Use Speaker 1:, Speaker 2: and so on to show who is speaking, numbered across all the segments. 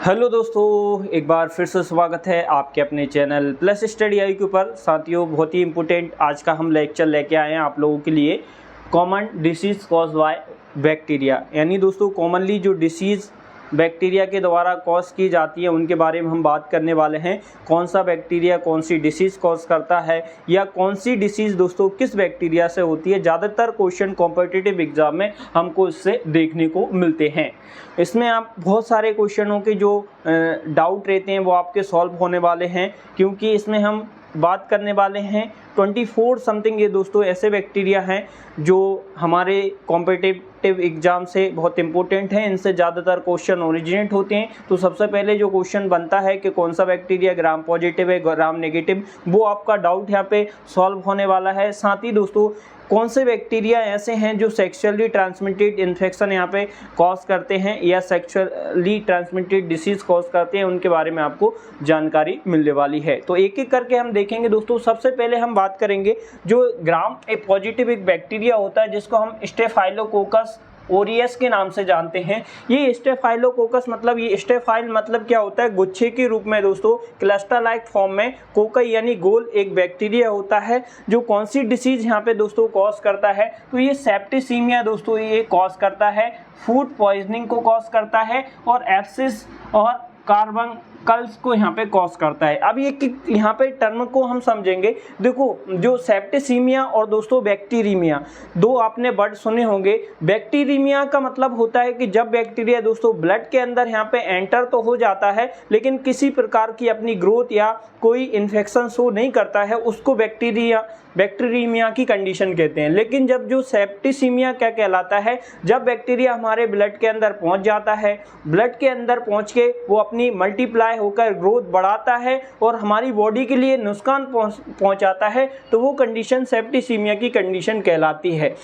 Speaker 1: Hello दोस्तों, एक बार फिर से स्वागत है आपके अपने चैनल प्लस स्टडी IQ पर। साथियों, बहुत ही इम्पोर्टेंट आज का हम लेक्चर लेके आए हैं आप लोगों के लिए। Common disease cause by bacteria, यानी दोस्तों कॉमनली जो डिसीज़ बैक्टीरिया के द्वारा कॉज की जाती है उनके बारे में हम बात करने वाले हैं। कौन सा बैक्टीरिया कौन सी डिसीज़ कॉज करता है या कौन सी डिसीज़ दोस्तों किस बैक्टीरिया से होती है। ज़्यादातर क्वेश्चन कॉम्पिटिटिव एग्जाम में हमको इससे देखने को मिलते हैं। इसमें आप बहुत सारे क्वेश्चनों के जो डाउट रहते हैं वो आपके सॉल्व होने वाले हैं, क्योंकि इसमें हम बात करने वाले हैं 24 समथिंग ये दोस्तों ऐसे बैक्टीरिया हैं जो हमारे कॉम्पिटिटिव एग्जाम से बहुत इंपॉर्टेंट हैं। इनसे ज़्यादातर क्वेश्चन ओरिजिनेट होते हैं। तो सबसे पहले जो क्वेश्चन बनता है कि कौन सा बैक्टीरिया ग्राम पॉजिटिव है ग्राम नेगेटिव, वो आपका डाउट यहाँ पे सॉल्व होने वाला है। साथ ही दोस्तों कौन से बैक्टीरिया ऐसे हैं जो सेक्सुअली ट्रांसमिटेड इन्फेक्शन यहाँ पे कॉज करते हैं या सेक्सुअली ट्रांसमिटेड डिसीज़ कॉज करते हैं, उनके बारे में आपको जानकारी मिलने वाली है। तो एक एक करके हम देखेंगे दोस्तों। सबसे पहले हम बात करेंगे जो ग्राम पॉजिटिव एक बैक्टीरिया होता है जिसको हम स्टेफाइलोकोकस ओरियस के नाम से जानते हैं। ये स्टेफाइलोकोकस मतलब ये स्टेफाइल मतलब क्या होता है, गुच्छे के रूप में दोस्तों क्लस्टर लाइक फॉर्म में कोकई यानी गोल एक बैक्टीरिया होता है जो कौन सी डिसीज यहाँ पे दोस्तों कॉज करता है। तो ये सेप्टिसीमिया दोस्तों ये कॉज करता है, फूड पॉइजनिंग को कॉज करता है और एब्सिस और कार्बंकल्स को यहाँ पे कॉज करता है। अब ये यहाँ पे टर्म को हम समझेंगे। देखो जो सेप्टिसीमिया और दोस्तों बैक्टीरीमिया, दो आपने वर्ड सुने होंगे। बैक्टीरीमिया का मतलब होता है कि जब बैक्टीरिया दोस्तों ब्लड के अंदर यहाँ पे एंटर तो हो जाता है लेकिन किसी प्रकार की अपनी ग्रोथ या कोई इन्फेक्शन शो नहीं करता है, उसको बैक्टीरीमिया की कंडीशन कहते हैं। लेकिन जब जो सेप्टिसीमिया क्या कहलाता है, जब बैक्टीरिया हमारे ब्लड के अंदर पहुंच जाता है, ब्लड के अंदर पहुंच के वो अपनी मल्टीप्लाई होकर ग्रोथ बढ़ाता है और हमारी बॉडी के लिए नुकसान पहुंचाता है, तो वो कंडीशन सेप्टिसीमिया की कंडीशन कहलाती है।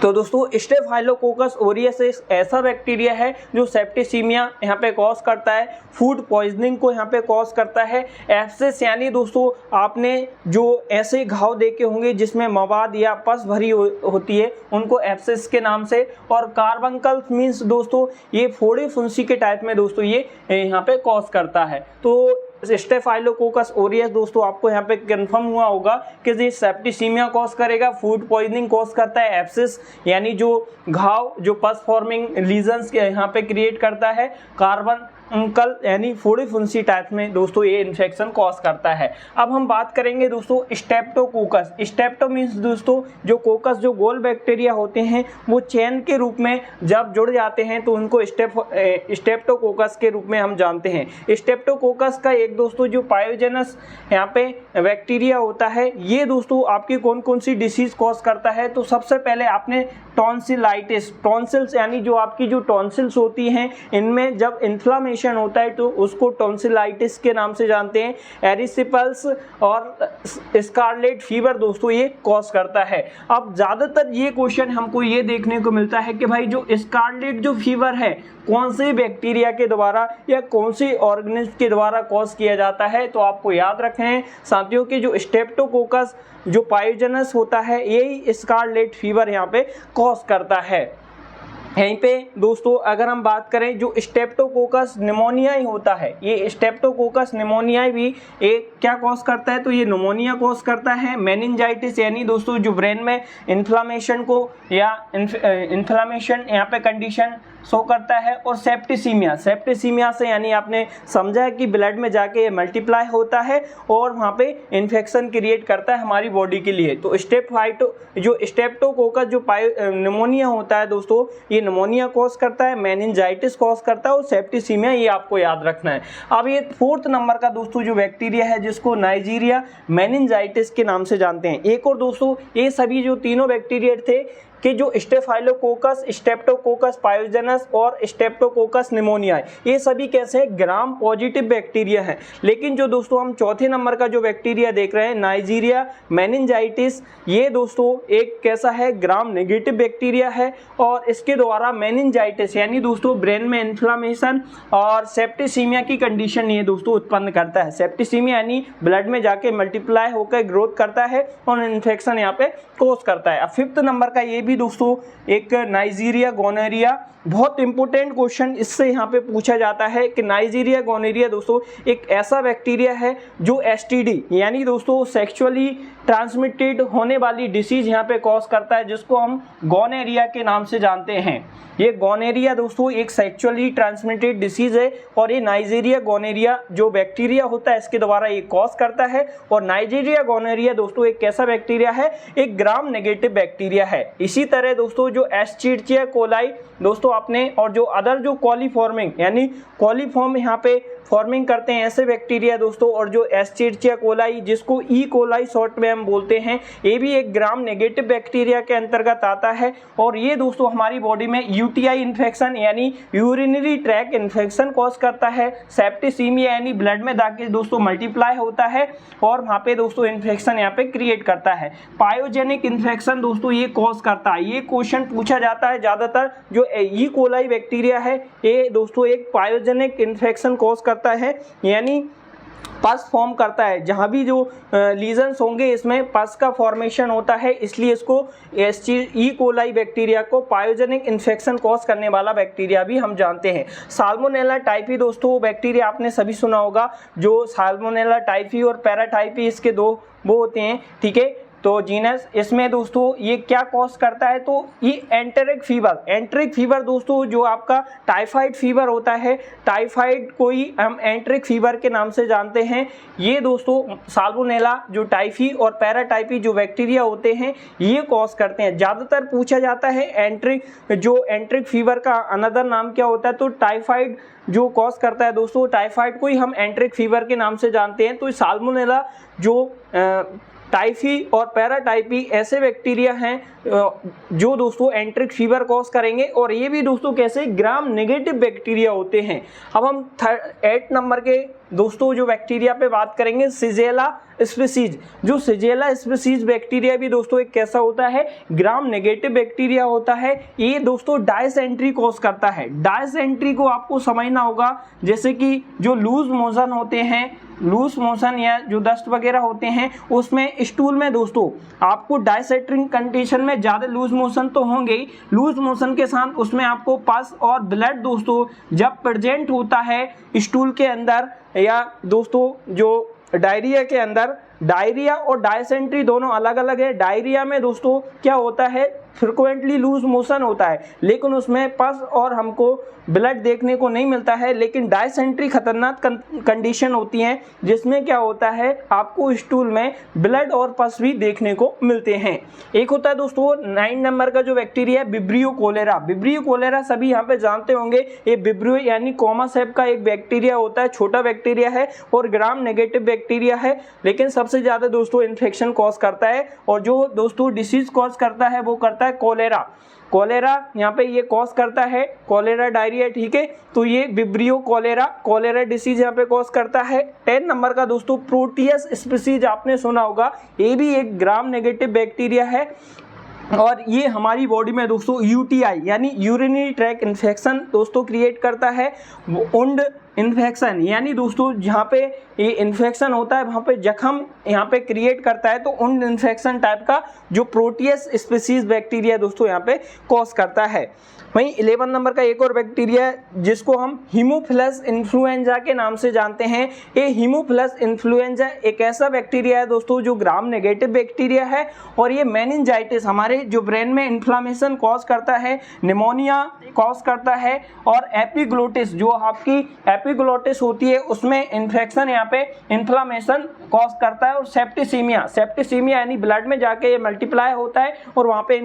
Speaker 1: तो दोस्तों स्टेफाइलोकोकस ओरियस ऐसा बैक्टीरिया है जो सेप्टिसीमिया यहाँ पे कॉज करता है, फूड पॉइजनिंग को यहाँ पे कॉज करता है, एब्सेस यानी दोस्तों आपने जो ऐसे घाव देखे होंगे जिसमें मवाद या पस भरी होती है उनको एब्सेस के नाम से, और कार्बंकल्स मीन्स दोस्तों ये फोड़े फुंसी के टाइप में दोस्तों ये यहाँ पे कॉज करता है। तो स्टेफाइलोकोकस ओरियस दोस्तों आपको यहाँ पे कंफर्म हुआ होगा कि ये सेप्टिसीमिया कॉज करेगा, फूड पॉइजनिंग कॉज करता है, एब्सिस यानी जो घाव जो पस फॉर्मिंग लीजन्स के यहाँ पे क्रिएट करता है, कार्बन अंकल यानी फोड़ी फुंसी टाइप में दोस्तों ये इन्फेक्शन कॉज करता है। अब हम बात करेंगे दोस्तों स्टेप्टोकोकस। स्टेप्टो मीन्स दोस्तों जो कोकस जो गोल बैक्टीरिया होते हैं वो चेन के रूप में जब जुड़ जाते हैं तो उनको स्टेप्टोकोकस के रूप में हम जानते हैं। स्टेप्टोकोकस का एक दोस्तों जो पायोजेनस यहाँ पे बैक्टीरिया होता है, ये दोस्तों आपकी कौन कौन सी डिसीज कॉज करता है। तो सबसे पहले आपने टॉन्सिलाइटिस, टॉन्सिल्स यानी जो आपकी जो टॉन्सिल्स होती हैं इनमें जब इन्फ्लामेशन होता है तो उसको टॉन्सिलाइटिस के नाम से जानते हैं। एरिसिपल्स और स्कारलेट फीवर दोस्तों ये कॉज करता है। अब ज़्यादातर ये क्वेश्चन हमको ये देखने को मिलता है कि भाई जो स्कारलेट जो फीवर है कौन से बैक्टीरिया के द्वारा या कौन से ऑर्गेनिज्म के द्वारा कॉज किया जाता है। तो आपको याद रखें साथियों कि जो स्टेप्टोकोकस जो पायोजेनस होता है यही स्कारलेट फीवर यहाँ पे कॉज करता है। यहीं पे दोस्तों अगर हम बात करें जो स्टेप्टोकोकस निमोनियाई होता है, ये स्टेप्टोकोकस निमोनियाई भी एक क्या कॉज करता है, तो ये निमोनिया कॉज करता है। मेनिंजाइटिस यानी दोस्तों जो ब्रेन में इन्फ्लामेशन को या इन्फ्लामेशन यहाँ पे कंडीशन शो करता है। और सेप्टिसीमिया, सेप्टिसीमिया से यानी आपने समझा है कि ब्लड में जाके ये मल्टीप्लाई होता है और वहाँ पे इन्फेक्शन क्रिएट करता है हमारी बॉडी के लिए। तो जो स्टेप्टोकोकस जो निमोनिया होता है दोस्तों ये निमोनिया कॉज करता है, मेनिंजाइटिस कॉज करता है और सेप्टिसीमिया ये आपको याद रखना है। अब ये 4th नंबर का दोस्तों जो बैक्टीरिया है जिसको नाइजीरिया मेनिंजाइटिस के नाम से जानते हैं। एक और दोस्तों ये सभी जो तीनों बैक्टीरिया थे कि जो स्टेफाइलोकोकस, स्टेप्टोकोकस पायोजेनस और स्टेप्टोकोकस निमोनिया ये सभी कैसे हैं, ग्राम पॉजिटिव बैक्टीरिया हैं। लेकिन जो दोस्तों हम 4थे नंबर का जो बैक्टीरिया देख रहे हैं नाइजीरिया मेनिंजाइटिस, ये दोस्तों एक कैसा है, ग्राम नेगेटिव बैक्टीरिया है और इसके द्वारा मेनिंजाइटिस यानी दोस्तों ब्रेन में इन्फ्लामेशन और सेप्टिसीमिया की कंडीशन ये दोस्तों उत्पन्न करता है। सेप्टिसीमिया यानी ब्लड में जाके मल्टीप्लाई होकर ग्रोथ करता है और इन्फेक्शन यहाँ पे कॉज करता है। अब 5th नंबर का ये भी भी दोस्तों एक नाइजीरिया गोनोरिया, बहुत इंपॉर्टेंट क्वेश्चन इससे यहाँ पे पूछा जाता है कि नाइजीरिया गोनोरिया दोस्तों एक ऐसा बैक्टीरिया है जो एसटीडी यानी दोस्तों सेक्सुअली ट्रांसमिटेड होने वाली डिसीज यहाँ पे कॉज करता है, जिसको हम गोनोरिया के नाम से जानते हैं। ये गोनोरिया दोस्तों एक सेक्सुअली ट्रांसमिटेड डिसीज है और ये नाइजीरिया गोनोरिया जो बैक्टीरिया होता है इसके द्वारा ये कॉज करता है। और नाइजीरिया गोनोरिया दोस्तों एक कैसा बैक्टीरिया है, एक ग्राम नेगेटिव बैक्टीरिया है। इसी तरह दोस्तों जो एस्चेरिचिया कोलाई दोस्तों आपने और जो अदर जो कॉलीफॉर्मिंग यानी कॉलीफॉर्म यहाँ पे फॉर्मिंग करते हैं ऐसे बैक्टीरिया दोस्तों, और जो एस्चेरिचिया कोलाई जिसको ई कोलाई शॉर्ट में हम बोलते हैं, ये भी एक ग्राम नेगेटिव बैक्टीरिया के अंतर्गत आता है। और ये दोस्तों हमारी बॉडी में यूटीआई इन्फेक्शन यानी यूरिनरी ट्रैक इन्फेक्शन कॉज करता है। सेप्टिसीमिया यानी ब्लड में जाके दोस्तों मल्टीप्लाई होता है और वहाँ पे दोस्तों इन्फेक्शन यहाँ पे क्रिएट करता है। पायोजेनिक इन्फेक्शन दोस्तों ये कॉज करता है, ये क्वेश्चन पूछा जाता है ज़्यादातर। जो ई कोलाई बैक्टीरिया है ये दोस्तों एक पायोजेनिक इन्फेक्शन कॉज करता है यानी पस फॉर्म करता है। जहाँ भी जो लीजन्स होंगे इसमें पस का फॉर्मेशन होता है, इसलिए इसको ई कोलाई बैक्टीरिया को पायोजेनिक इन्फेक्शन कॉज करने वाला बैक्टीरिया भी हम जानते हैं। साल्मोनेला टाइफी दोस्तों बैक्टीरिया आपने सभी सुना होगा, जो साल्मोनेला टाइफी और पैराटाइफी इसके दो वो होते हैं, ठीक है। तो जीनस इसमें दोस्तों ये क्या कॉज करता है, तो ये एंटेरिक फीवर दोस्तों जो आपका टाइफाइड फीवर होता है, टाइफाइड को ही हम एंटेरिक फीवर के नाम से जानते हैं। ये दोस्तों साल्मोनेला जो टाइफी और पैराटाइफी जो बैक्टीरिया होते हैं ये कॉज करते हैं। ज़्यादातर पूछा जाता है एंटेरिक फीवर का अनदर नाम क्या होता है, तो टाइफाइड जो कॉज करता है दोस्तों, टाइफाइड को ही हम एंटेरिक फीवर के नाम से जानते हैं। तो साल्मोनेला जो टाइफी और पैराटाइफी ऐसे बैक्टीरिया हैं जो दोस्तों एंटेरिक फीवर कॉज करेंगे, और ये भी दोस्तों कैसे ग्राम नेगेटिव बैक्टीरिया होते हैं। अब हम 8 नंबर के दोस्तों जो बैक्टीरिया पे बात करेंगे, सिजेला स्पीसीज। जो सिजेला स्पीसीज बैक्टीरिया भी दोस्तों एक कैसा होता है, ग्राम नेगेटिव बैक्टीरिया होता है। ये दोस्तों डायसेंट्री कॉज करता है। डायसेंट्री को आपको समझना होगा, जैसे कि जो लूज मोशन होते हैं, लूज मोशन या जो दस्त वगैरह होते हैं उसमें स्टूल में दोस्तों आपको डायसेंट्रिक कंडीशन में ज़्यादा लूज मोशन तो होंगे, लूज मोशन के साथ उसमें आपको पस और ब्लड दोस्तों जब प्रेजेंट होता है स्टूल के अंदर या दोस्तों जो डायरिया के अंदर, डायरिया और डायसेंट्री दोनों अलग अलग है। डायरिया में दोस्तों क्या होता है, फ्रिक्वेंटली लूज मोशन होता है लेकिन उसमें पस और हमको ब्लड देखने को नहीं मिलता है, लेकिन डायसेंट्री खतरनाक कंडीशन होती है जिसमें क्या होता है आपको स्टूल में ब्लड और पस भी देखने को मिलते हैं। एक होता है दोस्तों 9 नंबर का जो बैक्टीरिया है विब्रियो कोलेरा। विब्रियो कोलेरा सभी यहाँ पे जानते होंगे, ये विब्रियो यानी कॉमा शेप का एक बैक्टीरिया होता है, छोटा बैक्टीरिया है और ग्राम नेगेटिव बैक्टीरिया है, लेकिन सबसे ज़्यादा दोस्तों इन्फेक्शन कॉज करता है। और जो दोस्तों डिसीज कॉज करता है वो करता है कोलेरा। कोलेरा यहाँ पे ये कॉज करता है कोलेरा डायरिया, ठीक है। तो ये विब्रियो कोलेरा डिसीज यहाँ पे कॉज करता है। 10 नंबर का दोस्तों प्रोटियस स्पीसीज आपने सुना होगा, ये भी एक ग्राम नेगेटिव बैक्टीरिया है और ये हमारी बॉडी में दोस्तों यूटीआई यानी यूरिनरी ट्रैक इन्फेक्शन दोस्तों क्रिएट करता है। उंड इन्फेक्शन यानी दोस्तों जहाँ पे ये इन्फेक्शन होता है वहाँ पे जख्म यहाँ पे क्रिएट करता है, तो उंड इन्फेक्शन टाइप का जो प्रोटियस स्पीसीज बैक्टीरिया दोस्तों यहाँ पे कॉज करता है। वहीं 11 नंबर का एक और बैक्टीरिया जिसको हम हीमोफिलस इन्फ्लुएंजा के नाम से जानते हैं। ये हीमोफिलस इन्फ्लुएंजा एक ऐसा बैक्टीरिया है दोस्तों जो ग्राम नेगेटिव बैक्टीरिया है और ये मेनिंजाइटिस हमारे जो ब्रेन में इन्फ्लामेशन कॉज करता है, निमोनिया कॉज करता है और एपिग्लोटिस जो आपकी एपिग्लोटिस होती है उसमें इन्फेक्शन यहाँ पे इन्फ्लामेशन कॉज करता है। और सेप्टिसीमिया यानी ब्लड में जाके ये मल्टीप्लाई होता है और वहाँ पे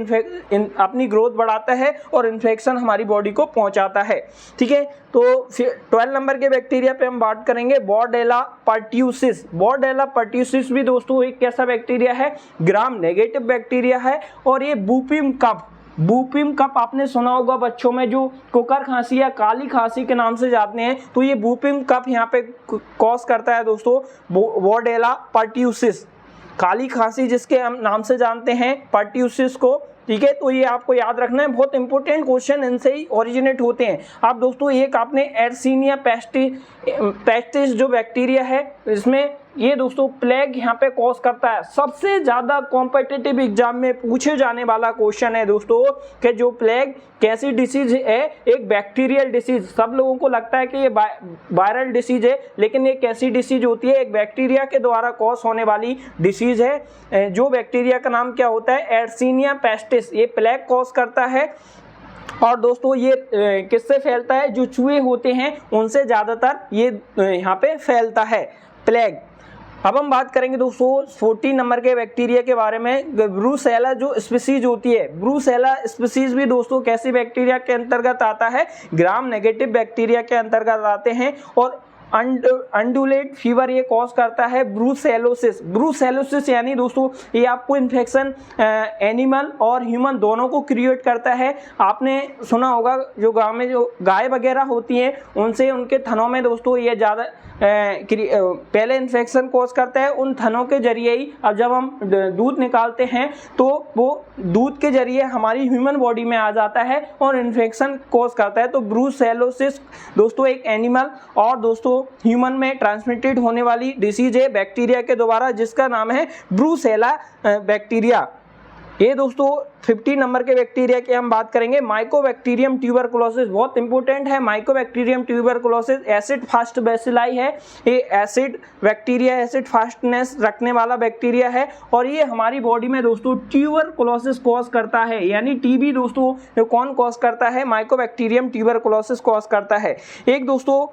Speaker 1: अपनी ग्रोथ बढ़ाता है और इन्फेक्शन हमारी बॉडी को पहुंचाता है, ठीक है। तो फिर 12 नंबर के बैक्टीरिया पे हम बात करेंगे बॉर्डेला पर्ट्यूसिस। बॉर्डेला पर्ट्यूसिस भी दोस्तों एक कैसा बैक्टीरिया है, ग्राम नेगेटिव बैक्टीरिया है और ये बूपिम कप आपने सुना होगा बच्चों में, जो कुकर खांसी या काली खांसी के नाम से जाते हैं, तो ये बूपिम कप यहाँ पे कॉज करता है दोस्तों बॉर्डेला पर्ट्यूसिस, काली खांसी जिसके हम नाम से जानते हैं पर्ट्यूसिस को, ठीक है। तो ये आपको याद रखना है, बहुत इंपॉर्टेंट क्वेश्चन इनसे ही ओरिजिनेट होते हैं। आप दोस्तों एक आपने एर्सिनिया पेस्टिस जो बैक्टीरिया है इसमें ये दोस्तों प्लेग यहाँ पे कॉज करता है। सबसे ज्यादा कॉम्पिटिटिव एग्जाम में पूछे जाने वाला क्वेश्चन है दोस्तों कि जो प्लेग कैसी डिसीज है, एक बैक्टीरियल डिसीज। सब लोगों को लगता है कि ये वायरल डिसीज है, लेकिन ये कैसी डिसीज होती है, एक बैक्टीरिया के द्वारा कॉज होने वाली डिसीज है। जो बैक्टीरिया का नाम क्या होता है, एर्सिनिया पेस्टिस, ये प्लेग कॉज करता है। और दोस्तों ये किससे फैलता है, जो चूहे होते हैं उनसे ज्यादातर ये यहाँ पे फैलता है प्लेग। अब हम बात करेंगे दोस्तों 14 नंबर के बैक्टीरिया के बारे में। ब्रूसेला जो स्पीसीज होती है, ब्रूसेला स्पीसीज भी दोस्तों कैसी बैक्टीरिया के अंतर्गत आता है, ग्राम नेगेटिव बैक्टीरिया के अंतर्गत आते हैं। और अंडुलेट फीवर ये कॉज करता है ब्रूसेलोसिस। ब्रूसेलोसिस यानी दोस्तों ये आपको इन्फेक्शन एनिमल और ह्यूमन दोनों को क्रिएट करता है। आपने सुना होगा जो गांव में जो गाय वगैरह होती हैं उनसे उनके थनों में दोस्तों ये ज़्यादा पहले इन्फेक्शन कॉज करता है उन थनों के जरिए ही। अब जब हम दूध निकालते हैं तो वो दूध के जरिए हमारी ह्यूमन बॉडी में आ जाता है और इन्फेक्शन कॉज करता है। तो ब्रूसेलोसिस दोस्तों एक एनिमल और दोस्तों ह्यूमन में ट्रांसमिटेड होने वाली डिसीज है बैक्टीरिया के द्वारा, जिसका नाम है ब्रूसेला बैक्टीरिया। ये दोस्तों 15 नंबर के बैक्टीरिया की हम बात करेंगे। माइकोबैक्टीरियम ट्यूबरकुलोसिस बहुत इंपॉर्टेंट है। Mycobacterium tuberculosis acid fast bacilli है। ये एसिड बैक्टीरिया, एसिड फास्टनेस रखने वाला बैक्टीरिया है और ये हमारी बॉडी में दोस्तों ट्यूबरकुलोसिस कॉज करता है, यानी टीबी दोस्तों कौन कॉज करता है, माइकोबैक्टीरियम ट्यूबरकुलोसिस कॉज करता है। एक दोस्तों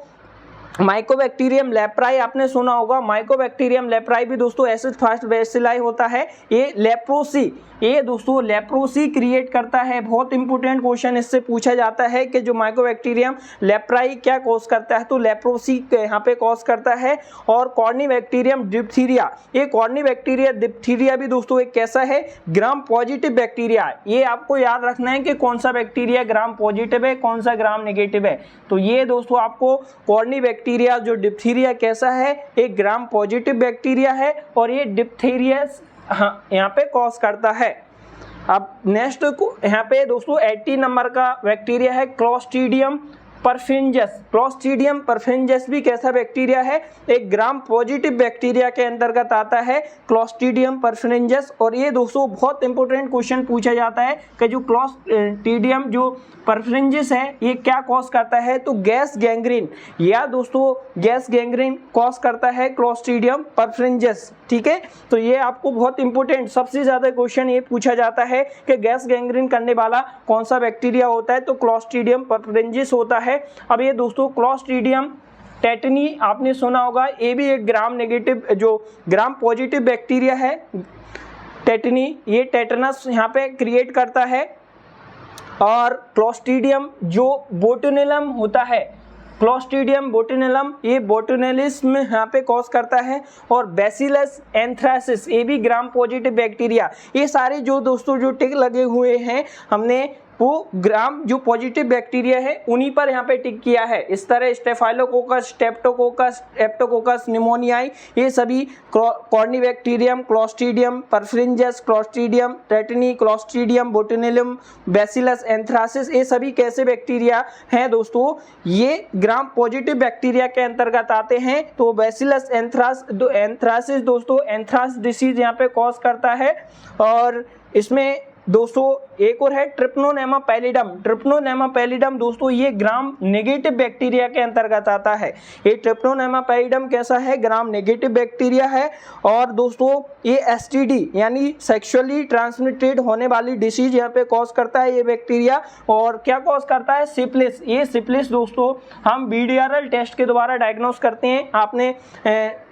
Speaker 1: माइकोबैक्टीरियम लेप्राई आपने सुना होगा। माइकोबैक्टीरियम लेप्राई भी दोस्तों एसिड फास्ट बैसिलाई होता है। ये लेप्रोसी, ये दोस्तों लेप्रोसी क्रिएट करता है। बहुत इंपॉर्टेंट क्वेश्चन इससे पूछा जाता है कि जो माइकोबैक्टीरियम लेप्राई क्या कॉज करता है, तो लेप्रोसी यहाँ पे कॉज करता है। और कॉर्नीबैक्टीरियम डिप्थीरिया, ये कॉर्नीबैक्टीरिया डिप्थीरिया भी दोस्तों एक कैसा है, ग्राम पॉजिटिव बैक्टीरिया। ये आपको याद रखना है कि कौन सा बैक्टीरिया ग्राम पॉजिटिव है, कौन सा ग्राम नेगेटिव है। तो ये दोस्तों आपको कॉर्नीबैक्टीरिया जो डिप्थीरिया कैसा है, एक ग्राम पॉजिटिव बैक्टीरिया है और ये डिप्थीरिया यहाँ पे कॉज करता है। अब नेक्स्ट को यहाँ पे दोस्तों 80 नंबर का बैक्टीरिया है क्लोस्ट्रीडियम परफिंजस। क्लोस्ट्रीडियम परफिंजस भी कैसा बैक्टीरिया है, एक ग्राम पॉजिटिव बैक्टीरिया के अंतर्गत आता है क्लोस्ट्रीडियम परफिंजस। और ये दोस्तों बहुत इंपॉर्टेंट क्वेश्चन पूछा जाता है कि जो क्लोस्ट्रीडियम जो परफिंजस है ये क्या कॉज करता है, तो गैस गैंग्रीन, या दोस्तों गैस गैंग्रीन कॉज करता है क्लोस्ट्रीडियम परफिंजस। ठीक है, तो ये आपको बहुत इंपॉर्टेंट सबसे ज्यादा क्वेश्चन ये पूछा जाता है कि गैस गैंग्रीन करने वाला कौन सा बैक्टीरिया होता है, तो क्लोस्ट्रीडियम परफिंजस होता है। अब ये दोस्तों क्लोस्ट्रीडियम टेटनी आपने सुना होगा, ये भी एक ग्राम नेगेटिव जो ग्राम पॉजिटिव बैक्टीरिया है टेटनी, ये टेटनस यहाँ पे क्रिएट करता है। और क्लोस्ट्रीडियम जो बोटुलिनम होता है, क्लोस्ट्रीडियम बोटुलिनम, ये बोटुलिनिज्म यहाँ पे कॉज करता है। और बैसिलस एंथ्रासिस, ये भी ग्राम पॉजिटिव बैक्टीरिया। ये सारे जो दोस्तों जो टिक लगे हुए हैं हमने वो ग्राम जो पॉजिटिव बैक्टीरिया है उन्हीं पर यहाँ पे टिक किया है। इस तरह स्टेफाइलोकोकस, स्ट्रेप्टोकोकस, एप्टोकोकस निमोनियाई, ये सभी corynebacterium, clostridium perfringens, clostridium tetani, clostridium botulinum, bacillus anthracis, ये सभी कैसे बैक्टीरिया हैं दोस्तों, ये ग्राम पॉजिटिव बैक्टीरिया के अंतर्गत आते हैं। तो बैसिलस एंथ्रासिस दोस्तों एंथ्रास डिसीज यहाँ पे कॉज करता है। और इसमें दोस्तों एक और है ट्रिप्नोनेमा पैलिडम। ट्रिप्नोनेमा पैलिडम दोस्तों ये ग्राम नेगेटिव बैक्टीरिया के अंतर्गत आता है। ये ट्रिप्नोनेमा पैलिडम कैसा है, ग्राम नेगेटिव बैक्टीरिया है। और दोस्तों ये एसटीडी यानी सेक्सुअली ट्रांसमिटेड होने वाली डिसीज यहाँ पे कॉज करता है ये बैक्टीरिया। और क्या कॉज करता है, सिफिलिस। ये सिफिलिस दोस्तों हम BDRL टेस्ट के द्वारा डायग्नोस करते हैं। आपने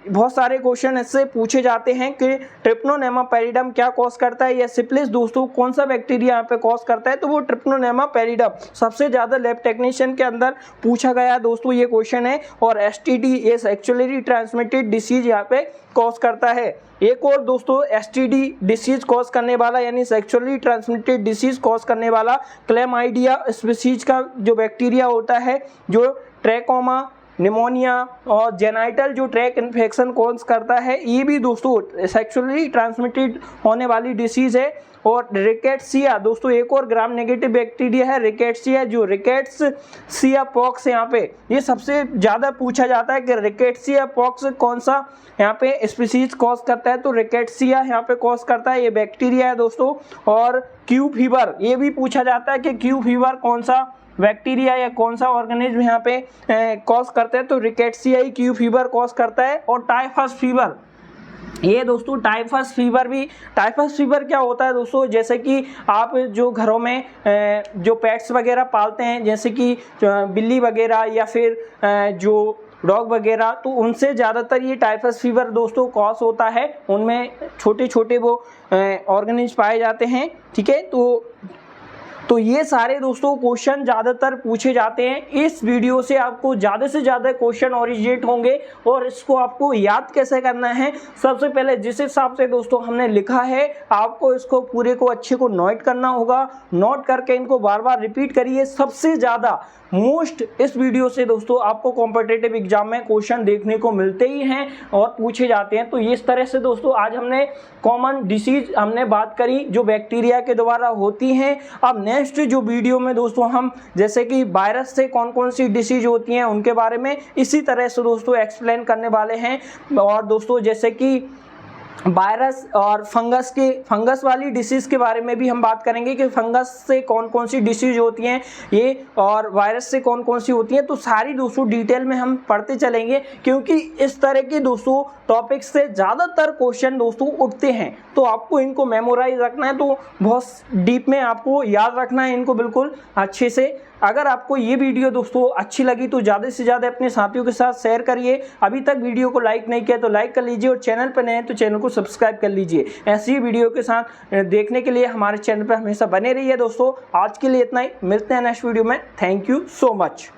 Speaker 1: बहुत सारे क्वेश्चन इससे पूछे जाते हैं कि ट्रिप्नोनेमा पैलिडम क्या कॉज करता है, या सिफिलिस दोस्तों कौन सा बैक्टीरिया यहाँ पे कॉज करता है, तो वो ट्रिप्नोनेमा पैलिडम सबसे ज्यादा लैब टेक्नीशियन के अंदर पूछा गया दोस्तों ये क्वेश्चन है। और STD ये सेक्सुअली ट्रांसमिटेड डिसीज यहाँ पे कॉज करता है। एक और दोस्तों STD डिसीज कॉज करने वाला यानी सेक्सुअली ट्रांसमिटेड डिसीज कॉज करने वाला क्लैमाइडिया स्पीसीज का जो बैक्टीरिया होता है, जो ट्रैकोमा, निमोनिया और जेनाइटल जो ट्रैक इन्फेक्शन कॉज करता है, ये भी दोस्तों सेक्सुअली ट्रांसमिटेड होने वाली डिसीज है। और रिकेट्सिया दोस्तों एक और ग्राम नेगेटिव बैक्टीरिया है रिकेट्सिया, जो रिकेट्सिया पॉक्स यहाँ पे ये सबसे ज़्यादा पूछा जाता है कि रिकेट्सिया पॉक्स कौन सा यहाँ पे स्पीसीज कॉज करता है, तो रिकेट्सिया यहाँ पे कॉज करता है, ये बैक्टीरिया है दोस्तों। और क्यू फीवर ये भी पूछा जाता है कि क्यू फीवर कौन सा बैक्टीरिया या कौन सा ऑर्गेनिज्म यहाँ पे कॉज करता है, तो रिकेट्सिया ही क्यू फीवर कॉज करता है। और टाइफस फीवर ये दोस्तों टाइफस फीवर क्या होता है दोस्तों, जैसे कि आप जो घरों में जो पेट्स वगैरह पालते हैं जैसे कि बिल्ली वगैरह या फिर जो डॉग वगैरह, तो उनसे ज़्यादातर ये टाइफस फीवर दोस्तों कॉज होता है, उनमें छोटे छोटे वो ऑर्गेनिज्म पाए जाते हैं। ठीक है, तो ये सारे दोस्तों क्वेश्चन ज़्यादातर पूछे जाते हैं। इस वीडियो से आपको ज़्यादा से ज़्यादा क्वेश्चन ओरिजिनेट होंगे और इसको आपको याद कैसे करना है, सबसे पहले जिस हिसाब से दोस्तों हमने लिखा है आपको इसको पूरे को अच्छे को नोट करना होगा, नोट करके इनको बार बार रिपीट करिए। सबसे ज़्यादा मोस्ट इस वीडियो से दोस्तों आपको कॉम्पिटिटिव एग्जाम में क्वेश्चन देखने को मिलते ही हैं और पूछे जाते हैं। तो इस तरह से दोस्तों आज हमने कॉमन डिसीज हमने बात करी जो बैक्टीरिया के द्वारा होती हैं। अब नेक्स्ट जो वीडियो में दोस्तों हम जैसे कि वायरस से कौन कौन सी डिसीज होती हैं उनके बारे में इसी तरह से दोस्तों एक्सप्लेन करने वाले हैं। और दोस्तों जैसे कि वायरस और फंगस वाली डिसीज़ के बारे में भी हम बात करेंगे कि फंगस से कौन कौन सी डिसीज होती हैं ये और वायरस से कौन कौन सी होती हैं, तो सारी दोस्तों डिटेल में हम पढ़ते चलेंगे क्योंकि इस तरह के दोस्तों टॉपिक से ज़्यादातर क्वेश्चन दोस्तों उठते हैं। तो आपको इनको मेमोराइज रखना है, तो बहुत डीप में आपको याद रखना है इनको बिल्कुल अच्छे से। अगर आपको ये वीडियो दोस्तों अच्छी लगी तो ज़्यादा से ज़्यादा अपने साथियों के साथ शेयर करिए। अभी तक वीडियो को लाइक नहीं किया तो लाइक कर लीजिए और चैनल पर नए हैं तो चैनल को सब्सक्राइब कर लीजिए। ऐसी वीडियो के साथ देखने के लिए हमारे चैनल पर हमेशा बने रहिए दोस्तों। आज के लिए इतना ही, मिलते हैं नेक्स्ट वीडियो में। Thank you so much.